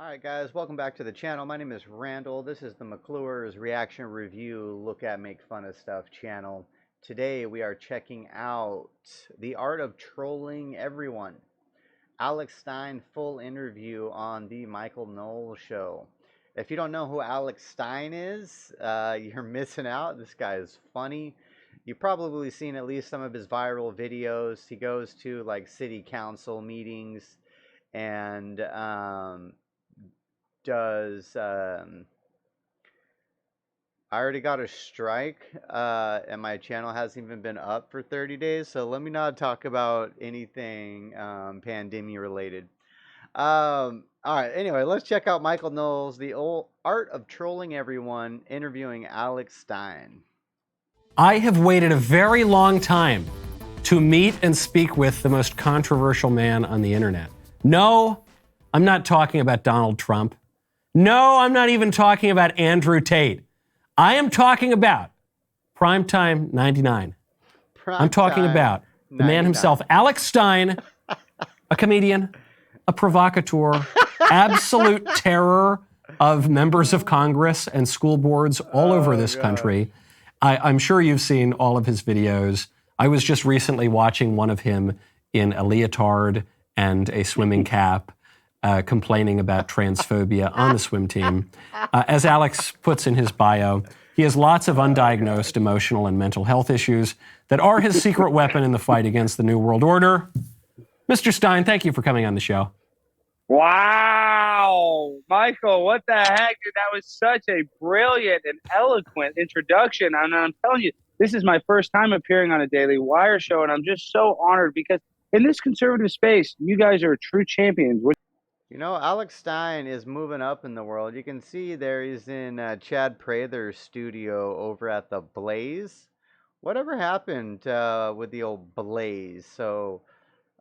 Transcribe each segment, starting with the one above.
Alright guys, welcome back to the channel. My name is Randall. This is the McClure's Reaction Review Look at Make Fun of Stuff channel. Today we are checking out The Art of Trolling Everyone. Alex Stein full interview on the Michael Knowles show. If you don't know who Alex Stein is, you're missing out. This guy is funny. You've probably seen at least some of his viral videos. He goes to like city council meetings and does I already got a strike and my channel hasn't even been up for 30 days, so let me not talk about anything pandemic related. All right, anyway, let's check out Michael Knowles, The Old Art of Trolling Everyone, interviewing Alex Stein. I have waited a very long time to meet and speak with the most controversial man on the internet. No, I'm not talking about Donald Trump. No, I'm not even talking about Andrew Tate. I am talking about Primetime 99. I'm talking about the man himself, Alex Stein, a comedian, a provocateur, absolute terror of members of Congress and school boards all over this country. I'm sure you've seen all of his videos. I was just recently watching one of him in a leotard and a swimming cap, complaining about transphobia on the swim team. As Alex puts in his bio, he has lots of undiagnosed emotional and mental health issues that are his secret weapon in the fight against the New World Order. Mr. Stein, thank you for coming on the show. Wow, Michael, what the heck, dude? That was such a brilliant and eloquent introduction. And I'm telling you, this is my first time appearing on a Daily Wire show, and I'm just so honored because in this conservative space, you guys are true champions. You know, Alex Stein is moving up in the world. You can see there he's in Chad Prather's studio over at the Blaze. Whatever happened with the old Blaze? So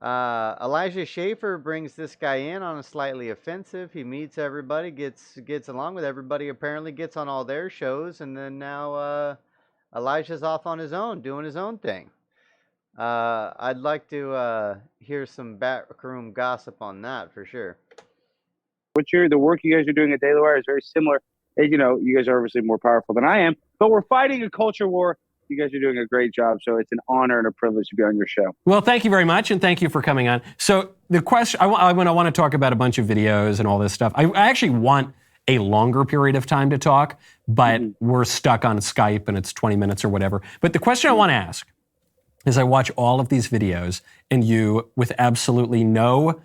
Elijah Schaffer brings this guy in on a slightly offensive. He meets everybody, gets along with everybody, apparently gets on all their shows, and then now Elijah's off on his own, doing his own thing. I'd like to hear some backroom gossip on that for sure. The work you guys are doing at Daily Wire is very similar. You know, you guys are obviously more powerful than I am, but we're fighting a culture war. You guys are doing a great job, so it's an honor and a privilege to be on your show. Well, thank you very much, and thank you for coming on. So the question, I want to talk about a bunch of videos and all this stuff. I actually want a longer period of time to talk, but we're stuck on Skype, and it's 20 minutes or whatever. But the question I want to ask is I watch all of these videos, and you, with absolutely no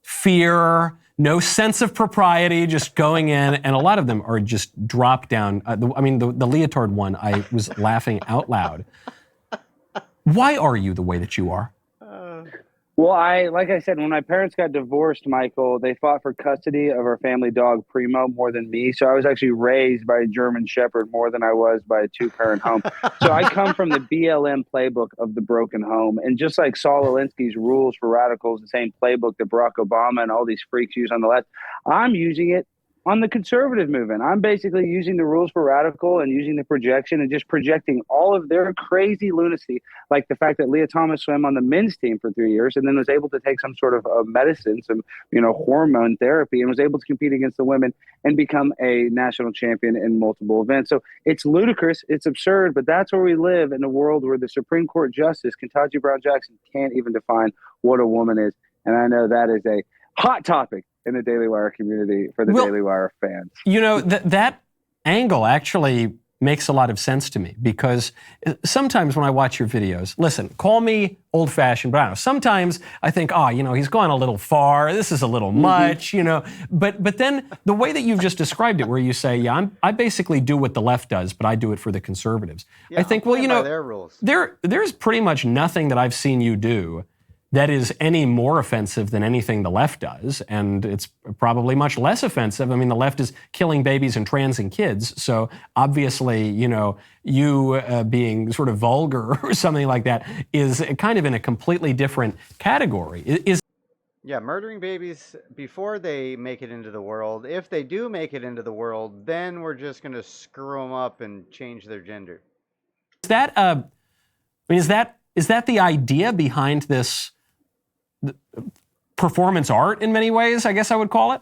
fear, no sense of propriety, just going in, and a lot of them are just drop down. The leotard one, I was laughing out loud. Why are you the way that you are? Well, like I said, when my parents got divorced, Michael, they fought for custody of our family dog, Primo, more than me. So I was actually raised by a German Shepherd more than I was by a two-parent home. So I come from the BLM playbook of the broken home. And just like Saul Alinsky's rules for radicals, the same playbook that Barack Obama and all these freaks use on the left, I'm using it on the conservative movement. I'm basically using the rules for radical and using the projection and just projecting all of their crazy lunacy, like the fact that Leah Thomas swam on the men's team for 3 years and then was able to take some sort of medicine, some hormone therapy, and was able to compete against the women and become a national champion in multiple events. So it's ludicrous, it's absurd, but that's where we live in a world where the Supreme Court Justice, Ketanji Brown Jackson, can't even define what a woman is. And I know that is a hot topic in the Daily Wire community for the Daily Wire fans. You know, that angle actually makes a lot of sense to me, because sometimes when I watch your videos, listen, call me old-fashioned, but I don't know, sometimes I think, he's gone a little far, this is a little much, but then the way that you've just described it, where you say, I basically do what the left does, but I do it for the conservatives. Yeah, I think, their rules. There's pretty much nothing that I've seen you do that is any more offensive than anything the left does, and it's probably much less offensive. I mean, the left is killing babies and transing kids, so obviously, you being sort of vulgar or something like that is kind of in a completely different category. Yeah, murdering babies before they make it into the world. If they do make it into the world, then we're just going to screw them up and change their gender. Is that the idea behind this performance art in many ways, I guess I would call it?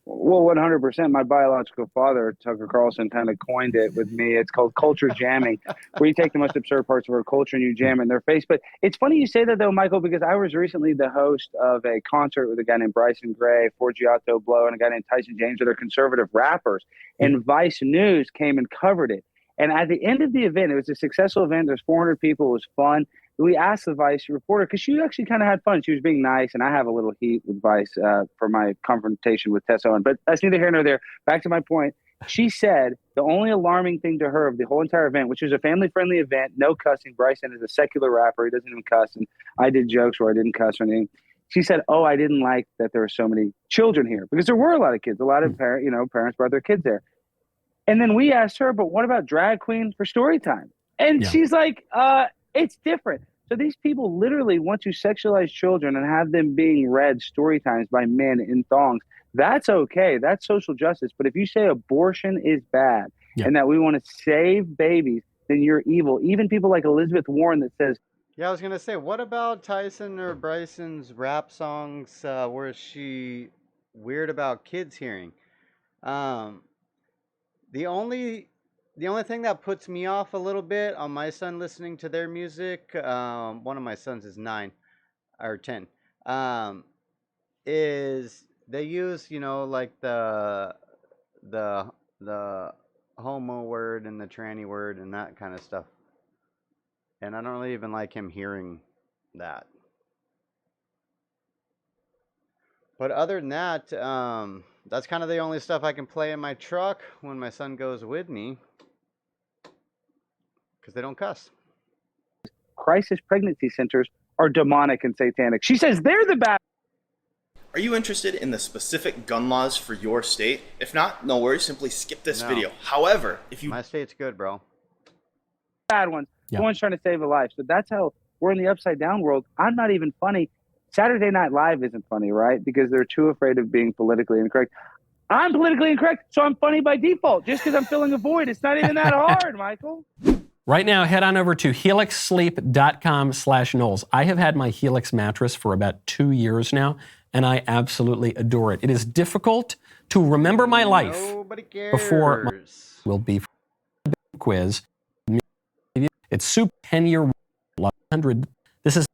Well, 100%. My biological father, Tucker Carlson, kind of coined it with me. It's called culture jamming, where you take the most absurd parts of our culture and you jam it in their face. But it's funny you say that, though, Michael, because I was recently the host of a concert with a guy named Bryson Gray, Forgiato Blow, and a guy named Tyson James, that are conservative rappers. And Vice News came and covered it. And at the end of the event, it was a successful event. There's 400 people. It was fun. We asked the Vice reporter, because she actually kind of had fun. She was being nice, and I have a little heat with Vice for my confrontation with Tess Owen. But that's neither here nor there. Back to my point. She said the only alarming thing to her of the whole entire event, which was a family-friendly event, no cussing. Bryson is a secular rapper. He doesn't even cuss. And I did jokes where I didn't cuss or anything. She said, I didn't like that there were so many children here, because there were a lot of kids. A lot of parents brought their kids there. And then we asked her, but what about drag queen for story time? And she's like, it's different. So these people literally want to sexualize children and have them being read story times by men in thongs. That's okay. That's social justice. But if you say abortion is bad and that we want to save babies, then you're evil. Even people like Elizabeth Warren that says, Yeah, I was gonna say, what about Tyson or Bryson's rap songs where she weird about kids hearing? Um, the only thing that puts me off a little bit on my son listening to their music, one of my sons is 9 or 10, is they use, like the homo word and the tranny word and that kind of stuff. And I don't really even like him hearing that. But other than that, that's kind of the only stuff I can play in my truck when my son goes with me, because they don't cuss. crisis pregnancy centers are demonic and satanic. She says they're the bad. Are you interested in the specific gun laws for your state? If not, no worries, simply skip this video. However, if you... My state's good, bro. Bad ones. No one's trying to save a life. So that's how we're in the upside down world. I'm not even funny. Saturday Night Live isn't funny, right? Because they're too afraid of being politically incorrect. I'm politically incorrect, so I'm funny by default, just because I'm filling a void. It's not even that hard, Michael. Right now, head on over to helixsleep.com/Knowles. I have had my Helix mattress for about 2 years now, and I absolutely adore it. It is difficult to remember my life before my will be for the quiz. It's super 10-year 100. This is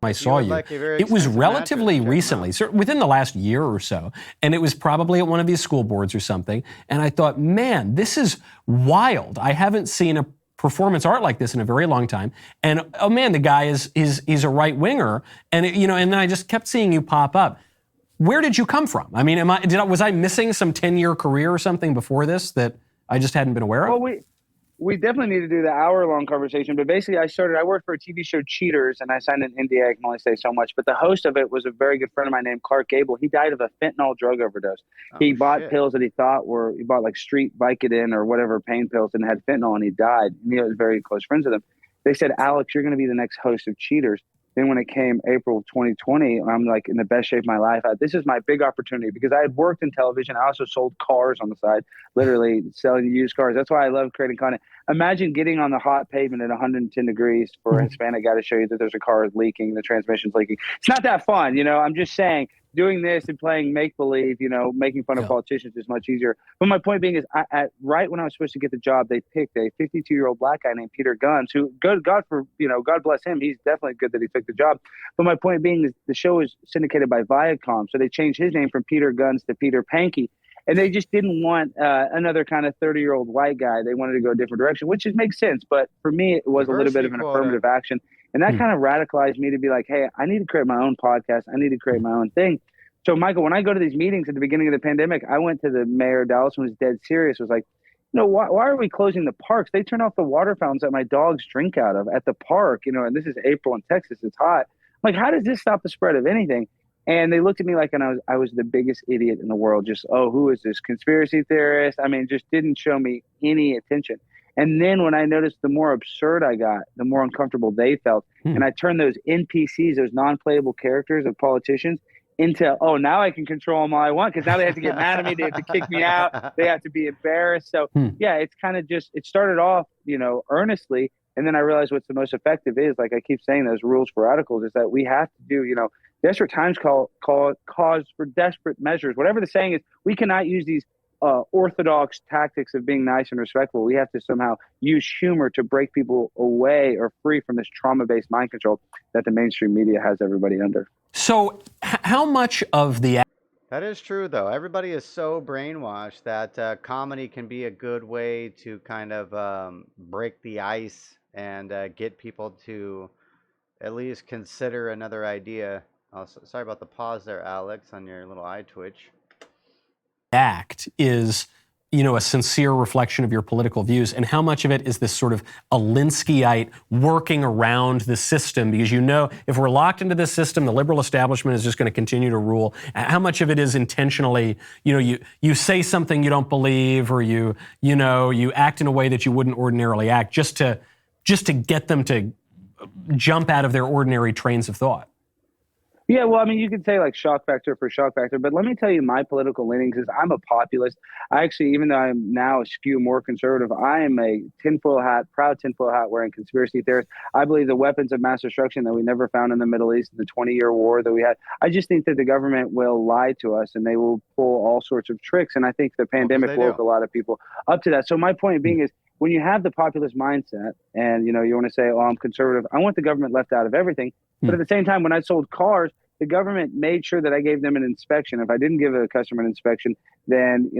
I saw you. Like it was relatively recently, within the last year or so, and it was probably at one of these school boards or something. And I thought, man, this is wild. I haven't seen a performance art like this in a very long time. And oh man, the guy he's a right winger, and and I just kept seeing you pop up. Where did you come from? I mean, was I missing some 10-year career or something before this that I just hadn't been aware of? Well, we definitely need to do the hour-long conversation. But basically, I worked for a TV show, Cheaters, and I signed an NDA. I can only say so much. But the host of it was a very good friend of mine named Clark Gable. He died of a fentanyl drug overdose. He bought pills that he bought like street Vicodin or whatever pain pills and had fentanyl, and he died. And he was very close friends with him. They said, Alex, you're going to be the next host of Cheaters. Then when it came April of 2020, I'm like in the best shape of my life. This is my big opportunity because I had worked in television. I also sold cars on the side, literally selling used cars. That's why I love creating content. Imagine getting on the hot pavement at 110 degrees for a Hispanic guy to show you that there's a car leaking, the transmission's leaking. It's not that fun, I'm just saying doing this and playing make-believe, making fun of politicians is much easier. But my point being is, right when I was supposed to get the job, they picked a 52-year-old black guy named Peter Guns, who, God bless him, he's definitely good that he took the job. But my point being is the show is syndicated by Viacom, so they changed his name from Peter Guns to Peter Pankey. And they just didn't want another kind of 30-year-old white guy. They wanted to go a different direction, which makes sense. But for me, it was a little bit of an affirmative action. And that kind of radicalized me to be like, hey, I need to create my own podcast. I need to create my own thing. So, Michael, when I go to these meetings at the beginning of the pandemic, I went to the mayor of Dallas and was dead serious. Was like, why are we closing the parks? They turn off the water fountains that my dogs drink out of at the park, and this is April in Texas. It's hot. I'm like, how does this stop the spread of anything? And they looked at me like I was the biggest idiot in the world. Just, who is this conspiracy theorist? I mean, just didn't show me any attention. And then when I noticed the more absurd I got, the more uncomfortable they felt. And I turned those NPCs, those non-playable characters of politicians, into, now I can control them all I want, because now they have to get mad at me. They have to kick me out. They have to be embarrassed. So, yeah, it's kind of it started off, earnestly. And then I realized what's the most effective is, like I keep saying, those rules for radicals is that we have to do, desperate times cause for desperate measures. Whatever the saying is, we cannot use these orthodox tactics of being nice and respectful. We have to somehow use humor to break people away or free from this trauma-based mind control that the mainstream media has everybody under. So how much of the... That is true, though. Everybody is so brainwashed that comedy can be a good way to kind of break the ice and get people to at least consider another idea. Oh, sorry about the pause there, Alex, on your little eye twitch. Act is, a sincere reflection of your political views, and how much of it is this sort of Alinskyite working around the system? Because if we're locked into this system, the liberal establishment is just going to continue to rule. How much of it is intentionally, you say something you don't believe, or you act in a way that you wouldn't ordinarily act, just to get them to jump out of their ordinary trains of thought? Yeah, well, I mean, you could say like shock factor for shock factor, but let me tell you my political leanings is I'm a populist. I actually, even though I'm now skew more conservative, I am a proud tinfoil hat wearing conspiracy theorist. I believe the weapons of mass destruction that we never found in the Middle East, the 20-year war that we had, I just think that the government will lie to us and they will pull all sorts of tricks. And I think the pandemic woke a lot of people up to that. So my point being is, when you have the populist mindset and, you want to say, oh, I'm conservative, I want the government left out of everything. But at the same time, when I sold cars, the government made sure that I gave them an inspection. If I didn't give a customer an inspection, then,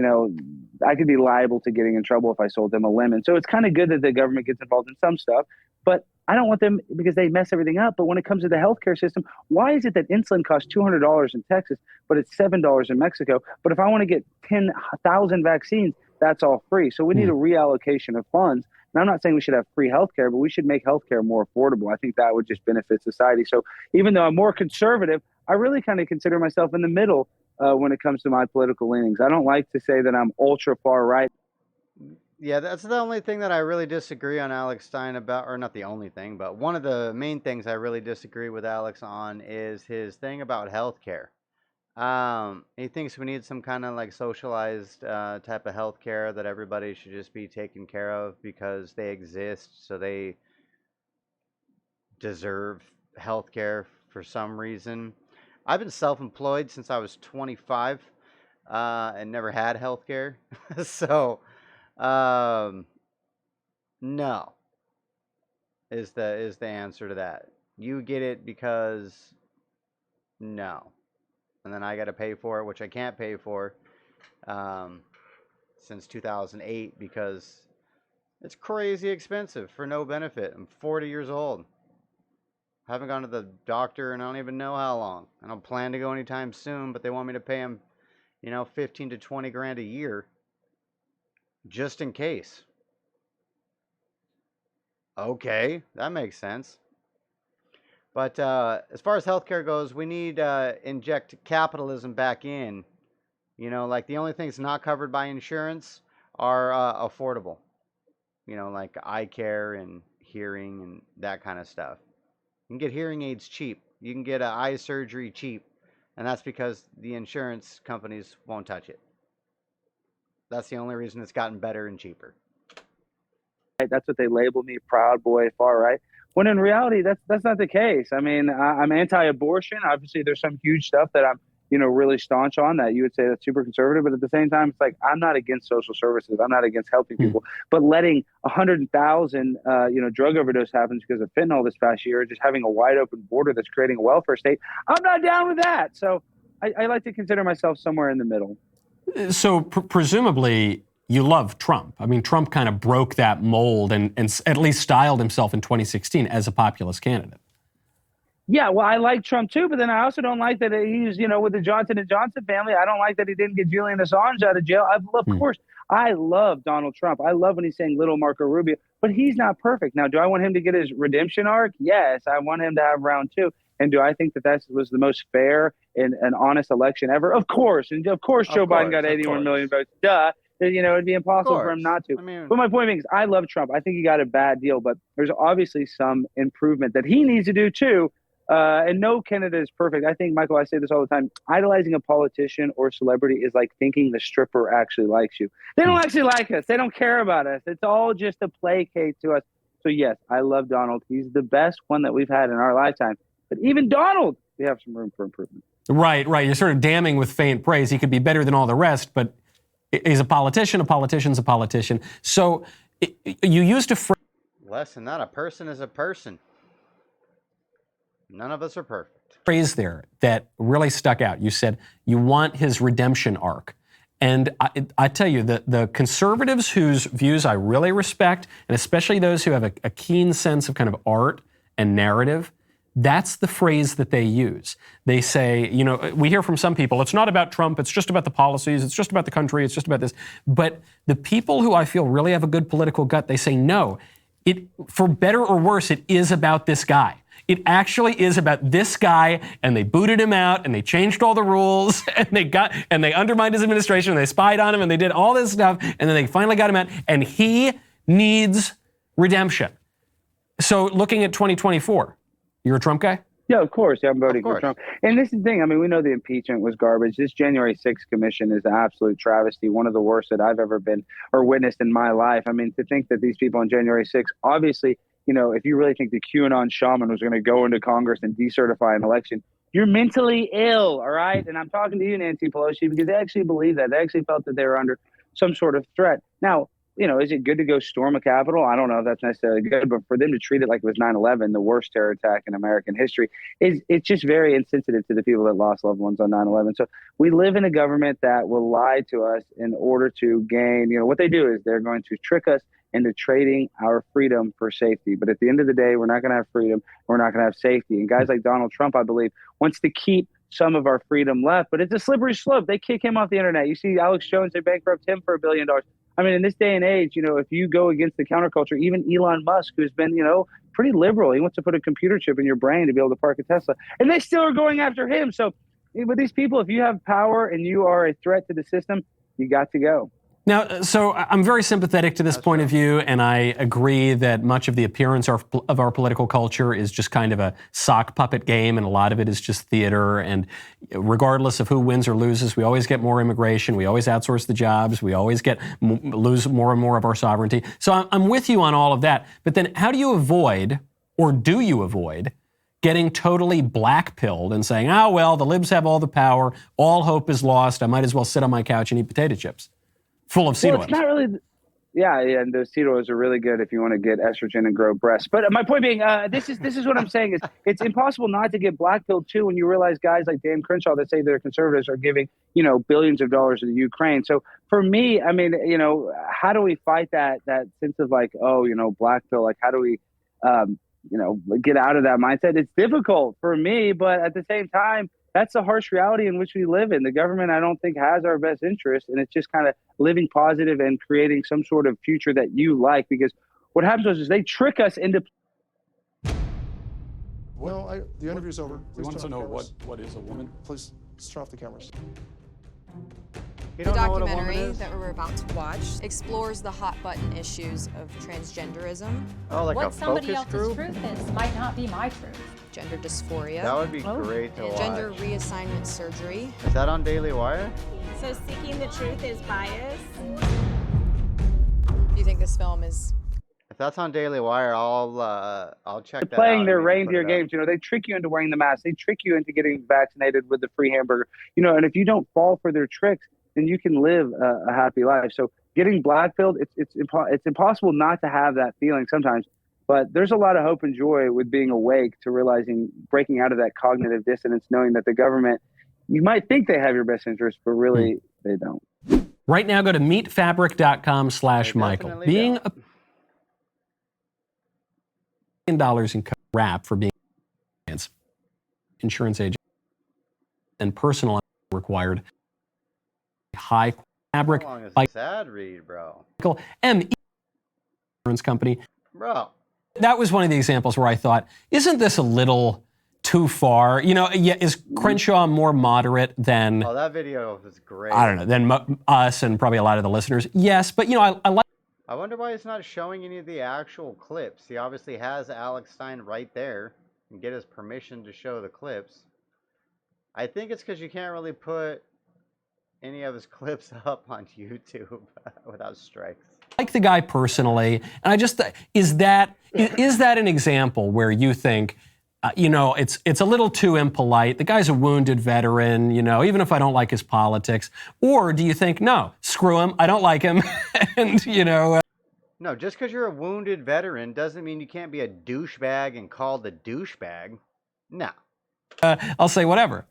I could be liable to getting in trouble if I sold them a lemon. So it's kind of good that the government gets involved in some stuff, but I don't want them because they mess everything up. But when it comes to the healthcare system, why is it that insulin costs $200 in Texas, but it's $7 in Mexico? But if I want to get 10,000 vaccines, that's all free. So we need a reallocation of funds. And I'm not saying we should have free healthcare, but we should make healthcare more affordable. I think that would just benefit society. So even though I'm more conservative, I really kind of consider myself in the middle when it comes to my political leanings. I don't like to say that I'm ultra far right. Yeah, that's the only thing that I really disagree on Alex Stein about, or not the only thing, but one of the main things I really disagree with Alex on is his thing about healthcare. He thinks we need some kind of like socialized type of healthcare that everybody should just be taken care of because they exist, so they deserve healthcare for some reason. I've been self-employed since I was 25 and never had healthcare, so no is the answer to that. You get it because no. And then I got to pay for it, which I can't pay for since 2008 because it's crazy expensive for no benefit. I'm 40 years old. Haven't gone to the doctor and I don't even know how long. I don't plan to go anytime soon, but they want me to pay them, 15 to 20 grand a year just in case. Okay, that makes sense. But as far as healthcare goes, we need to inject capitalism back in. Like the only things not covered by insurance are affordable. Like eye care and hearing and that kind of stuff. You can get hearing aids cheap. You can get eye surgery cheap. And that's because the insurance companies won't touch it. That's the only reason it's gotten better and cheaper. That's what they label me, proud boy, far right. When in reality, that's not the case. I mean, I'm anti-abortion. Obviously, there's some huge stuff that I'm, really staunch on that you would say that's super conservative. But at the same time, it's like I'm not against social services. I'm not against helping people. But letting 100,000, drug overdose happens because of fentanyl this past year, just having a wide open border that's creating a welfare state, I'm not down with that. So I like to consider myself somewhere in the middle. So presumably you love Trump. I mean, Trump kind of broke that mold and at least styled himself in 2016 as a populist candidate. Yeah, well, I like Trump too, but then I also don't like that he's, with the Johnson & Johnson family. I don't like that he didn't get Julian Assange out of jail. Of course, I love Donald Trump. I love when he's saying little Marco Rubio, but he's not perfect. Now, do I want him to get his redemption arc? Yes, I want him to have round two. And do I think that was the most fair and honest election ever? Of course. And of course, Joe Biden got 81 million votes. Duh. It'd be impossible for him not to. But my point being is I love Trump. I think he got a bad deal, but there's obviously some improvement that he needs to do too. And no candidate is perfect. I think, Michael, I say this all the time, idolizing a politician or celebrity is like thinking the stripper actually likes you. They don't actually like us. They don't care about us. It's all just a placate to us. So yes, I love Donald. He's the best one that we've had in our lifetime. But even Donald, we have some room for improvement. Right. You're sort of damning with faint praise. He could be better than all the rest, but he's a politician. A politician's a politician. So you used a phrase. Less than that, a person is a person. None of us are perfect. Phrase there that really stuck out. You said you want his redemption arc. And I tell you, the conservatives whose views I really respect, and especially those who have a keen sense of kind of art and narrative, that's the phrase that they use. They say, you know, we hear from some people, it's not about Trump, it's just about the policies, it's just about the country, it's just about this. But the people who I feel really have a good political gut, they say, no, for better or worse, it is about this guy. It actually is about this guy, and they booted him out, and they changed all the rules, and they undermined his administration, and they spied on him, and they did all this stuff, and then they finally got him out, and he needs redemption. So looking at 2024, you're a Trump guy? Yeah, of course. Yeah, I'm voting for Trump. And this is the thing. I mean, we know the impeachment was garbage. This January 6th commission is an absolute travesty, one of the worst that I've ever been or witnessed in my life. I mean, to think that these people on January 6th, obviously, you know, if you really think the QAnon shaman was going to go into Congress and decertify an election, you're mentally ill, all right? And I'm talking to you, Nancy Pelosi, because they actually believe that. They actually felt that they were under some sort of threat. Now, you know, is it good to go storm a Capitol? I don't know if that's necessarily good, but for them to treat it like it was 9/11, the worst terror attack in American history, it's just very insensitive to the people that lost loved ones on 9/11. So we live in a government that will lie to us in order to gain, you know, what they do is they're going to trick us into trading our freedom for safety. But at the end of the day, we're not going to have freedom. We're not going to have safety. And guys like Donald Trump, I believe, wants to keep some of our freedom left, but it's a slippery slope. They kick him off the internet. You see Alex Jones, they bankrupt him for $1 billion. I mean, in this day and age, you know, if you go against the counterculture, even Elon Musk, who's been, you know, pretty liberal, he wants to put a computer chip in your brain to be able to park a Tesla, and they still are going after him. So with these people, if you have power and you are a threat to the system, you got to go. Now, so I'm very sympathetic to this point of view, and I agree that much of the appearance of our political culture is just kind of a sock puppet game, and a lot of it is just theater. And regardless of who wins or loses, we always get more immigration, we always outsource the jobs, we always lose more and more of our sovereignty. So I'm with you on all of that. But then how do you avoid, or do you avoid, getting totally black-pilled and saying, oh, well, the libs have all the power, all hope is lost, I might as well sit on my couch and eat potato chips? Full of seed oils. It's not really, yeah, and those seed oils are really good if you want to get estrogen and grow breasts. But my point being, this is what I'm saying is it's impossible not to get black-pilled too when you realize guys like Dan Crenshaw that say they're conservatives are giving, you know, billions of dollars to the Ukraine. So for me, I mean, you know, how do we fight that sense of like, oh, you know, black pill? Like, how do we, you know, get out of that mindset? It's difficult for me, but at the same time, that's the harsh reality in which we live in. The government, I don't think, has our best interest, and it's just kind of living positive and creating some sort of future that you like. Because what happens is they trick us into. Well, the interview's over. We want to know what is a woman. Please turn off the cameras. You The don't know what a woman documentary is? that we're about to watch explores the hot-button issues of transgenderism, Oh, like a What somebody focus else's group? truth is might not be my truth. gender dysphoria, That would be great to and watch. gender reassignment surgery. Is that on Daily Wire? So seeking the truth is bias. Do you think this film is... If that's on Daily Wire, I'll check that out. Playing their and maybe put reindeer it up. games, you know, they trick you into wearing the mask. They trick you into getting vaccinated with the free hamburger, you know, and if you don't fall for their tricks, then you can live a happy life. So getting black-pilled, it's impossible not to have that feeling sometimes. But there's a lot of hope and joy with being awake to realizing, breaking out of that cognitive dissonance, knowing that the government, you might think they have your best interest, but really they don't. Right now, go to meetfabric.com/Michael. They definitely Being don't. $1 million in rap for being insurance agent and personal required high fabric How long is by this ad read, bro? Michael M. Insurance Company. Bro. That was one of the examples where I thought, isn't this a little too far? You know, yeah, is Crenshaw more moderate than, Oh, that video was great. I don't know, than us and probably a lot of the listeners? Yes, but you know, I like. I wonder why he's not showing any of the actual clips. He obviously has Alex Stein right there and get his permission to show the clips. I think it's because you can't really put any of his clips up on YouTube without strikes. like the guy personally, and I just is that an example where you think, it's a little too impolite. The guy's a wounded veteran, even if I don't like his politics, or do you think no, screw him, I don't like him, and No, just because you're a wounded veteran doesn't mean you can't be a douchebag and called a douchebag. No. I'll say whatever.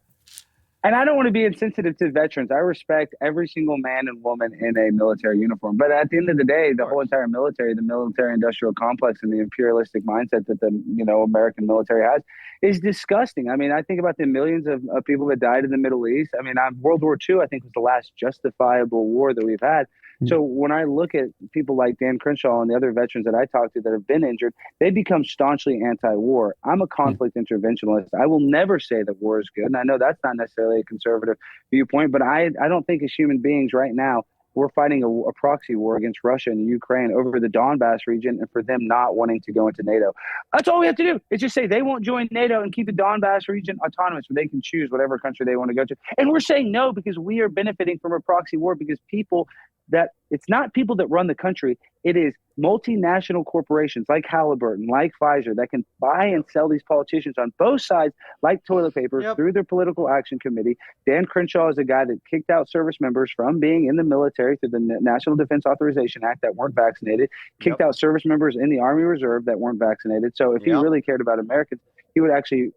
And I don't want to be insensitive to veterans. I respect every single man and woman in a military uniform. But at the end of the day, the whole entire military, the military-industrial complex, and the imperialistic mindset that the American military has is disgusting. I mean, I think about the millions of people that died in the Middle East. I mean, World War II, I think, was the last justifiable war that we've had. So when I look at people like Dan Crenshaw and the other veterans that I talk to that have been injured, they become staunchly anti-war. I'm a conflict interventionalist. I will never say that war is good. And I know that's not necessarily a conservative viewpoint, but I don't think as human beings right now, we're fighting a proxy war against Russia and Ukraine over the Donbass region and for them not wanting to go into NATO. That's all we have to do is just say they won't join NATO and keep the Donbass region autonomous where they can choose whatever country they want to go to. And we're saying no because we are benefiting from a proxy war because it's not people that run the country. It is multinational corporations like Halliburton, like Pfizer, that can buy and sell these politicians on both sides like toilet paper through their political action committee. Dan Crenshaw is a guy that kicked out service members from being in the military through the National Defense Authorization Act that weren't vaccinated, kicked out service members in the Army Reserve that weren't vaccinated. So if he really cared about Americans, he would actually,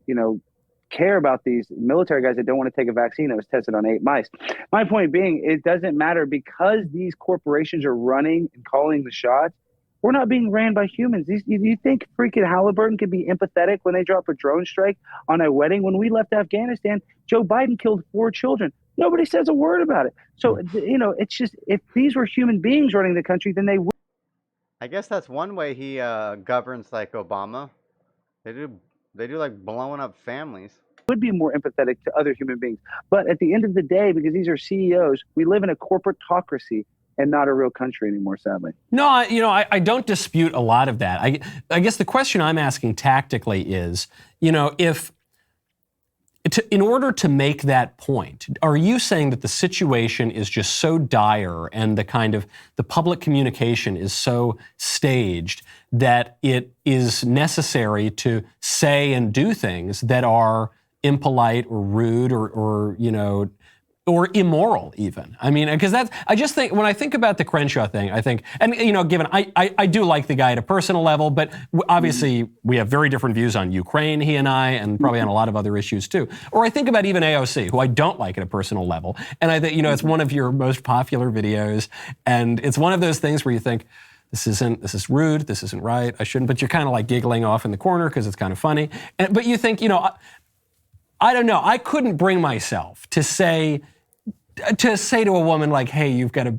care about these military guys that don't want to take a vaccine that was tested on 8 mice. My point being, it doesn't matter because these corporations are running and calling the shots. We're not being ran by humans. You think freaking Halliburton could be empathetic when they drop a drone strike on a wedding? When we left Afghanistan, Joe Biden killed 4 children. Nobody says a word about it. So, it's just, if these were human beings running the country, then they would. I guess that's one way he governs like Obama. They do like blowing up families. Would be more empathetic to other human beings. But at the end of the day, because these are CEOs, we live in a corporatocracy and not a real country anymore, sadly. No, I don't dispute a lot of that. I guess the question I'm asking tactically is, in order to make that point, are you saying that the situation is just so dire and the public communication is so staged that it is necessary to say and do things that are impolite or rude or immoral even? I mean, because I just think, when I think about the Crenshaw thing, I think, and given I do like the guy at a personal level, but obviously we have very different views on Ukraine, he and I, and probably on a lot of other issues too. Or I think about even AOC, who I don't like at a personal level. And I think, it's one of your most popular videos. And it's one of those things where you think, this is rude, this isn't right, I shouldn't, but you're kind of like giggling off in the corner because it's kind of funny. But you think, I don't know, I couldn't bring myself to say to a woman like, hey, you've got a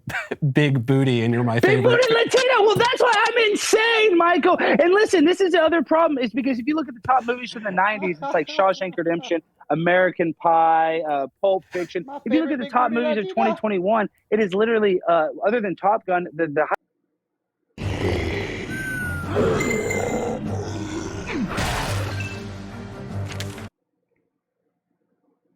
big booty and you're my favorite. Big booty Latino. Well, that's why I'm insane, Michael. And listen, this is the other problem is because if you look at the top movies from the 90s, it's like Shawshank Redemption, American Pie, Pulp Fiction. If you look at the top movies of 2021, it is literally, other than Top Gun, the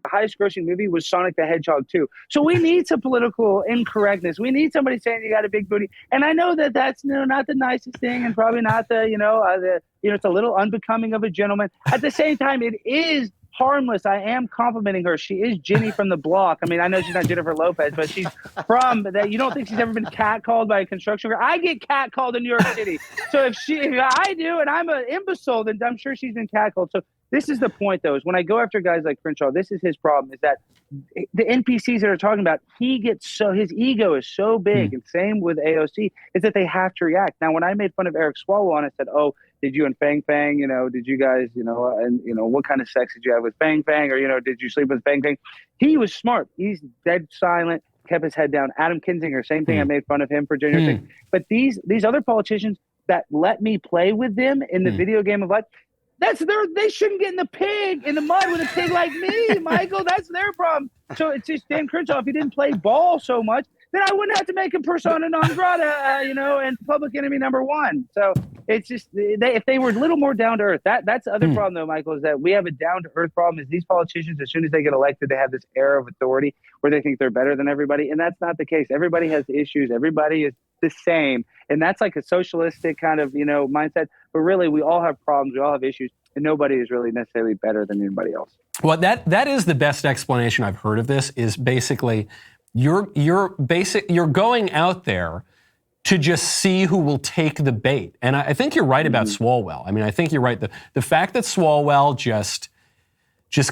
highest grossing movie was Sonic the Hedgehog 2. So we need some political incorrectness. We need somebody saying you got a big booty. And I know that that's not the nicest thing and probably not it's a little unbecoming of a gentleman. At the same time, it is harmless. I am complimenting her. She is Jenny from the block. I mean, I know she's not Jennifer Lopez, but she's from that. You don't think she's ever been catcalled by a construction worker? I get catcalled in New York City. So if I do, and I'm an imbecile, then I'm sure she's been catcalled. So this is the point, though, is when I go after guys like Crenshaw, this is his problem, is that the NPCs that are talking about, his ego is so big, and same with AOC, is that they have to react. Now, when I made fun of Eric Swalwell and I said, oh, did you and Fang Fang, did you guys, what kind of sex did you have with Fang Fang? Or, did you sleep with Fang Fang? He was smart. He's dead silent, kept his head down. Adam Kinzinger, same thing. I made fun of him for January 6th. But these other politicians that let me play with them in the video game of life, they shouldn't get in the mud with a pig like me, Michael. That's their problem. So it's just Dan Crenshaw. If he didn't play ball so much, then I wouldn't have to make him persona non grata, and public enemy number one. So it's just if they were a little more down to earth. That's the other problem, though, Michael, is that we have a down to earth problem. Is these politicians, as soon as they get elected, they have this air of authority where they think they're better than everybody, and that's not the case. Everybody has issues. Everybody is the same. And that's like a socialistic kind of, mindset. But really, we all have problems. We all have issues. And nobody is really necessarily better than anybody else. Well, that is the best explanation I've heard of this, is basically you're going out there to just see who will take the bait. And I think you're right about Swalwell. I mean, I think you're right. The fact that Swalwell just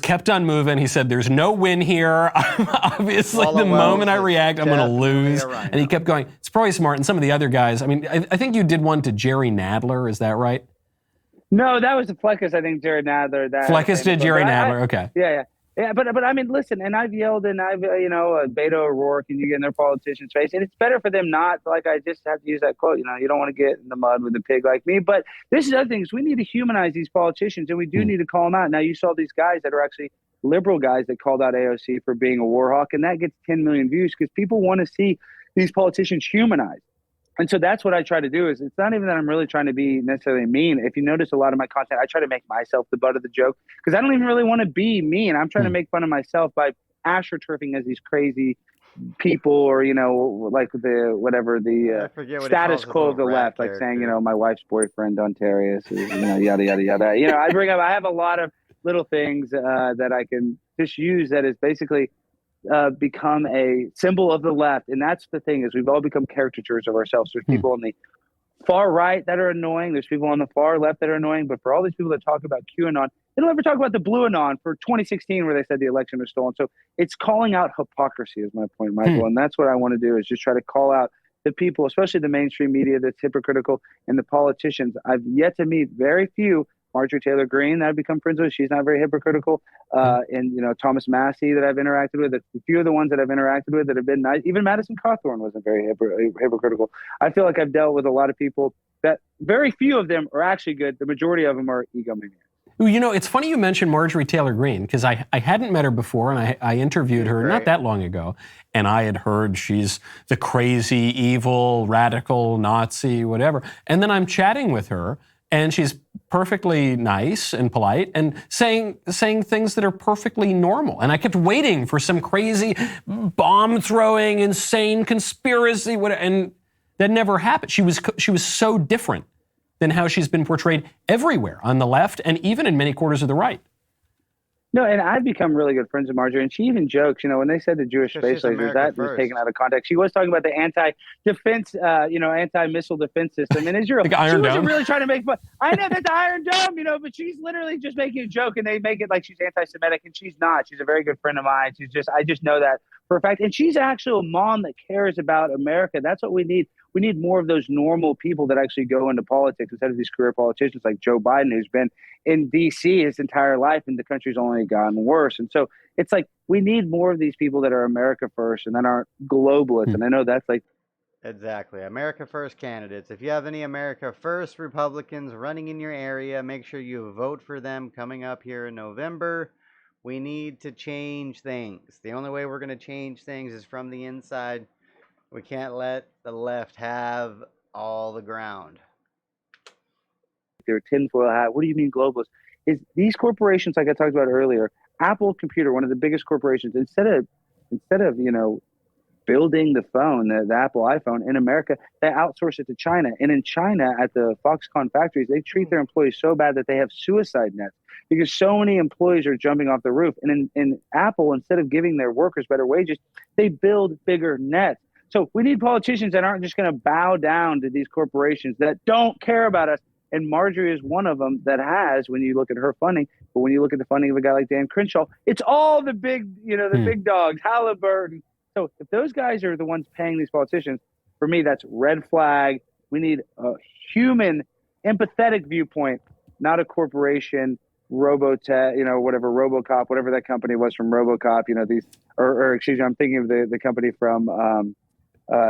kept on moving. He said, there's no win here. Obviously, the moment I react, I'm going to lose. And he kept going. It's probably smart. And some of the other guys, I mean, I think you did one to Jerry Nadler. Is that right? No, that was the Fleckus, I think, Jared Nadler. Fleckus did Jerry Nadler, okay. Yeah, but I mean, listen, and I've yelled and I've, Beto O'Rourke, and you get in their politicians' face, and it's better for them not, like I just have to use that quote, you don't want to get in the mud with a pig like me. But this is the other thing, is we need to humanize these politicians, and we do need to call them out. Now, you saw these guys that are actually liberal guys that called out AOC for being a war hawk, and that gets 10 million views because people want to see these politicians humanized. And so that's what I try to do. Is it's not even that I'm really trying to be necessarily mean. If you notice a lot of my content, I try to make myself the butt of the joke because I don't even really want to be mean. I'm trying to make fun of myself by astroturfing as these crazy people, or like the status quo of the left, like saying my wife's boyfriend Ontarius is yada yada yada. I have a lot of little things that I can just use that is basically become a symbol of the left. And that's the thing, is we've all become caricatures of ourselves. There's people on the far right that are annoying. There's people on the far left that are annoying. But for all these people that talk about QAnon, they don't ever talk about the Blue Anon for 2016 where they said the election was stolen. So it's calling out hypocrisy is my point, Michael. And that's what I want to do, is just try to call out the people, especially the mainstream media that's hypocritical, and the politicians. I've yet to meet very few. Marjorie Taylor Greene that I've become friends with, she's not very hypocritical. And Thomas Massey that I've interacted with, a few of the ones that I've interacted with that have been nice. Even Madison Cawthorn wasn't very hypocritical. I feel like I've dealt with a lot of people that very few of them are actually good. The majority of them are egomaniacs. It's funny you mentioned Marjorie Taylor Greene, because I hadn't met her before, and I interviewed her not that long ago, and I had heard she's the crazy, evil, radical, Nazi, whatever. And then I'm chatting with her, and she's perfectly nice and polite and saying things that are perfectly normal. And I kept waiting for some crazy bomb-throwing, insane conspiracy, and that never happened. She was so different than how she's been portrayed everywhere on the left and even in many quarters of the right. No, and I've become really good friends with Marjorie, and she even jokes, when they said the Jewish space lasers, that was taken out of context. She was talking about the anti-defense, anti-missile defense system. And Israel, she wasn't really trying to make fun. I know that's the Iron Dome, but she's literally just making a joke, and they make it like she's anti-Semitic, and she's not. She's a very good friend of mine. I just know that for a fact. And she's actually a mom that cares about America. That's what we need. We need more of those normal people that actually go into politics instead of these career politicians like Joe Biden, who's been in D.C. his entire life, and the country's only gotten worse. And so it's like we need more of these people that are America first and that aren't globalists. And I know that's like... Exactly. America first candidates. If you have any America first Republicans running in your area, make sure you vote for them coming up here in November. We need to change things. The only way we're going to change things is from the inside. We can't let the left have all the ground. They're tinfoil hat. What do you mean globalists? Is these corporations, like I talked about earlier, Apple Computer, one of the biggest corporations, instead of building the phone, the Apple iPhone in America, they outsource it to China. And in China, at the Foxconn factories, they treat their employees so bad that they have suicide nets because so many employees are jumping off the roof. And in Apple, instead of giving their workers better wages, they build bigger nets. So we need politicians that aren't just going to bow down to these corporations that don't care about us. And Marjorie is one of them that has, when you look at her funding, but when you look at the funding of a guy like Dan Crenshaw, it's all the big, the big dogs, Halliburton. So if those guys are the ones paying these politicians, for me, that's red flag. We need a human, empathetic viewpoint, not a corporation, Robotech, whatever, RoboCop, whatever that company was from RoboCop, excuse me, I'm thinking of the company from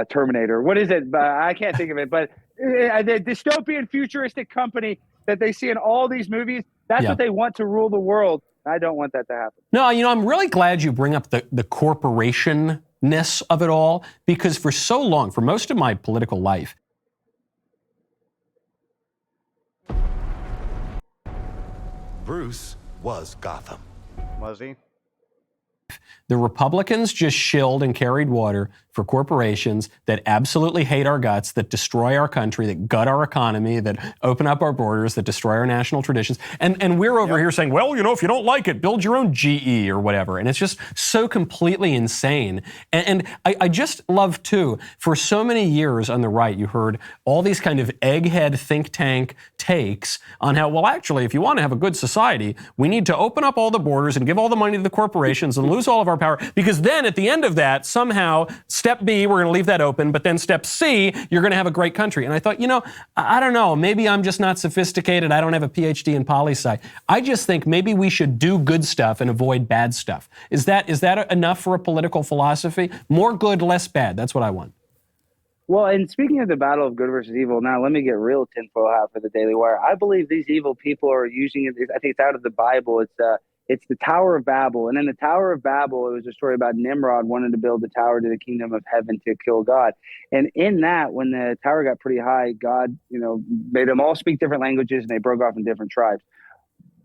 Terminator. What is it? I can't think of it, but the dystopian futuristic company that they see in all these movies, that's what they want to rule the world. I don't want that to happen. No, I'm really glad you bring up the corporation-ness of it all, because for so long, for most of my political life, Bruce was Gotham. Was he? The Republicans just shilled and carried water for corporations that absolutely hate our guts, that destroy our country, that gut our economy, that open up our borders, that destroy our national traditions. And we're over here saying, well, if you don't like it, build your own GE or whatever. And it's just so completely insane. And I just love, too, for so many years on the right, you heard all these kind of egghead think tank takes on how, well, actually, if you want to have a good society, we need to open up all the borders and give all the money to the corporations and lose all of our power. Because then at the end of that, somehow, step B, we're going to leave that open. But then step C, you're going to have a great country. And I thought, I don't know. Maybe I'm just not sophisticated. I don't have a PhD in poli-sci. I just think maybe we should do good stuff and avoid bad stuff. Is that enough for a political philosophy? More good, less bad. That's what I want. Well, and speaking of the battle of good versus evil, now let me get real tinfoil hat for the Daily Wire. I believe these evil people are using it. I think it's out of the Bible. It's the Tower of Babel. And in the Tower of Babel, it was a story about Nimrod wanting to build the tower to the kingdom of heaven to kill God. And in that, when the tower got pretty high, God, made them all speak different languages and they broke off in different tribes.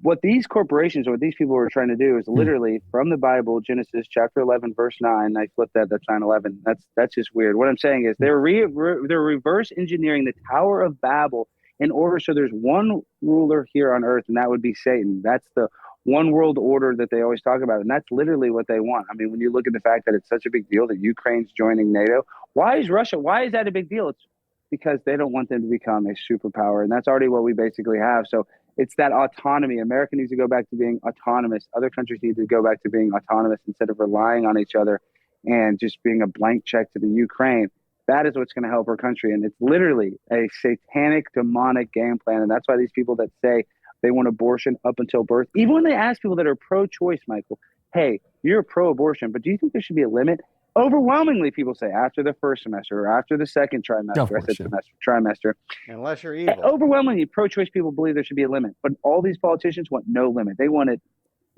What these corporations, what these people were trying to do is literally from the Bible, Genesis chapter 11, verse 9. I flipped that. That's 9/11. That's just weird. What I'm saying is they're reverse engineering the Tower of Babel in order so there's one ruler here on earth, and that would be Satan. That's the one world order that they always talk about, and that's literally what they want. I mean, when you look at the fact that it's such a big deal that Ukraine's joining NATO, why is Russia? Why is that a big deal? It's because they don't want them to become a superpower, and that's already what we basically have. So it's that autonomy. America needs to go back to being autonomous. Other countries need to go back to being autonomous instead of relying on each other and just being a blank check to the Ukraine. That is what's going to help our country. And it's literally a satanic, demonic game plan. And that's why these people that say they want abortion up until birth, even when they ask people that are pro-choice, Michael, hey, you're pro-abortion, but do you think there should be a limit? Overwhelmingly, people say after the first semester or after the second trimester, trimester. Unless you're evil. Overwhelmingly, pro-choice people believe there should be a limit, but all these politicians want no limit. They want it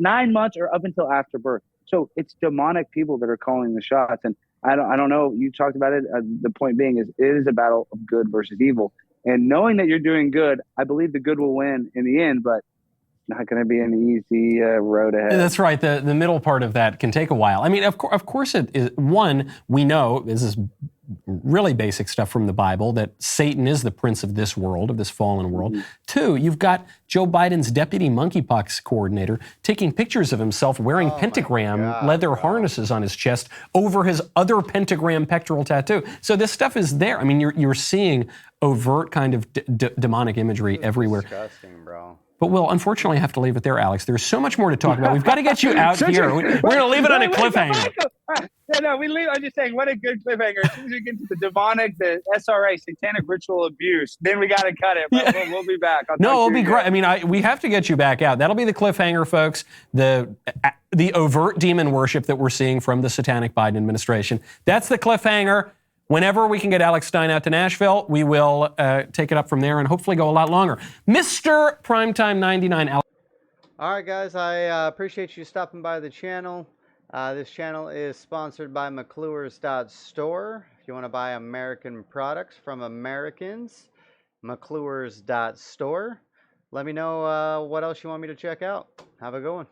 9 months or up until after birth. So it's demonic people that are calling the shots. And I don't know. You talked about it. The point being is it is a battle of good versus evil. And knowing that you're doing good, I believe the good will win in the end, but not going to be an easy road ahead. That's right. The middle part of that can take a while. I mean, of course, it is. One, we know, this is really basic stuff from the Bible, that Satan is the prince of this world, of this fallen world. Mm-hmm. Two, you've got Joe Biden's deputy monkeypox coordinator taking pictures of himself wearing pentagram leather harnesses on his chest over his other pentagram pectoral tattoo. So this stuff is there. I mean, you're seeing overt kind of demonic imagery everywhere. Disgusting, bro. But we'll unfortunately have to leave it there, Alex. There's so much more to talk about. We've got to get you out here. We're going to leave it on a cliffhanger. We leave. I'm just saying, what a good cliffhanger. As soon as we get to the demonic, the SRA, satanic ritual abuse, then we got to cut it. But we'll be back. No, it'll be great. I mean, we have to get you back out. That'll be the cliffhanger, folks. The overt demon worship that we're seeing from the satanic Biden administration. That's the cliffhanger. Whenever we can get Alex Stein out to Nashville, we will take it up from there and hopefully go a lot longer. Mr. Primetime 99. Alex. All right, guys. I appreciate you stopping by the channel. This channel is sponsored by McClure's.store. If you want to buy American products from Americans, McClure's.store. Let me know what else you want me to check out. Have a good one.